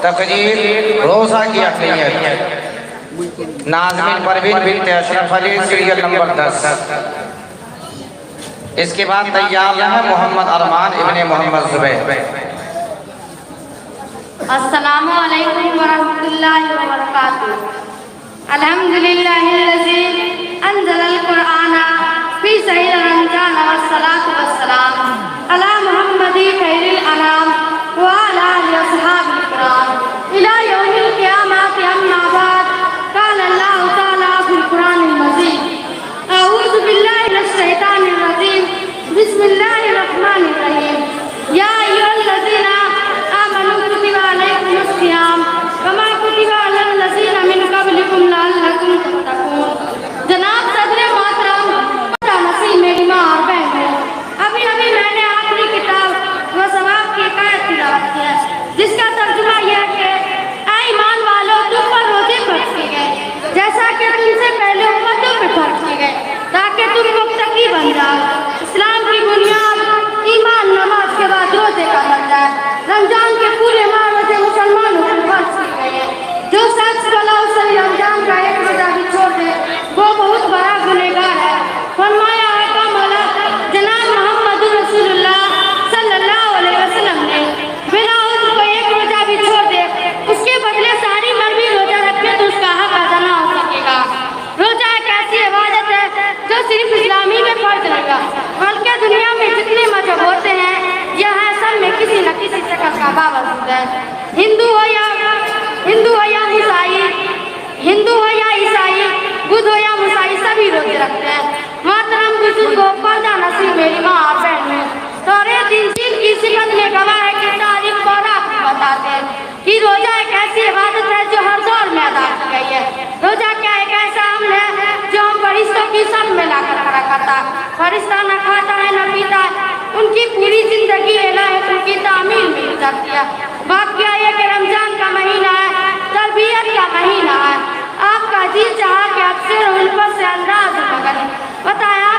تقریر روزہ کی اقلیت ناظمین پروین بنت اشرف علی سیریل نمبر 10. اس کے بعد تیار ہے محمد ارمان ابن محمد زبیر. السلام علیکم ورحمۃ اللہ وبرکاتہ. الحمدللہ الذی انزل القرآن فی شہر رمضان والصلاة والسلام علی محمد خیر الانام وعلی آلہ اصحاب الکرام الی یوم القیامت. اما بعد قال اللہ تعالی فی القرآن المجید اعوذ باللہ من الشیطان الرجیم بسم اللہ الرحمن الرحیم. یا ایھا الذین آمنوا کتب علیکم الصیام کما کتب علی الذین من قبلکم لعلکم تتقون. جناب صدر محترم نسیم میری ماں اور بہنوں، ابھی میں نے اپنی کتاب و ثواب کی حکایت تلاوت کی ہے جس کا ترجمہ یہ ہے کہ اے ایمان والو، تم پر روزے فرض کیے گئے جیسا کہ تم سے پہلے امتوں پہ فرض کیے گئے تاکہ تم متقی بن جاؤ. اسلام کی بنیاد ایمان، نماز کے بعد روزے کا بنتا ہے. رمضان کے پورے ماہ روزے مسلمانوں پر فرض کیے گئے ہیں. جو شخص رمضان کا ایک روزہ بھی چھوڑ دے وہ بہت بڑا گنہگار ہے. فرمایا ہے کہ مولا جناب محمد رسول اللہ صلی اللہ علیہ وسلم نے بلا عذر کو ایک روزہ بھی چھوڑ دے اس کے بدلے ساری مربی روزہ رکھے تو اس کا حق ادا نہ ہو سکے گا. روزہ ایک ایسی عبادت ہے جو صرف اسلامی میں فرض نہیں ہے بلکہ دنیا میں جتنے مذہب ہوتے ہیں یہ ہے سب میں کسی نہ کسی شکل کا باوجود ہے. ہندو ہو یا عیسائی، بدھ ہو یا مسائی، سبھی روزے رکھتے ہیں. محترم بزرگوں، پردہ نصیب میری ماں اور بہنوں، توریت انجیل کی صفت میں گواہ ہے کہ تاریخ تورات بتاتے ہیں کہ روزہ ایک ایسی عبادت ہے جو ہر دور میں ادا کی گئی ہے. روزہ کیا ایک ایسا عمل ہے جو ہم فرشتوں کی صف میں لا کر کھڑا کرتا ہے. فرشتہ نہ کھاتا ہے نہ پیتا ہے، ان کی پوری زندگی الہیت کی تعمیل میں گزرتی ہے. واقعہ یہ کہ رمضان کا مہینہ ہے، تربیت کا مہینہ ہے. آپ کا جی چاہا کہ اکثر ان پر سے انداز مگر بتایا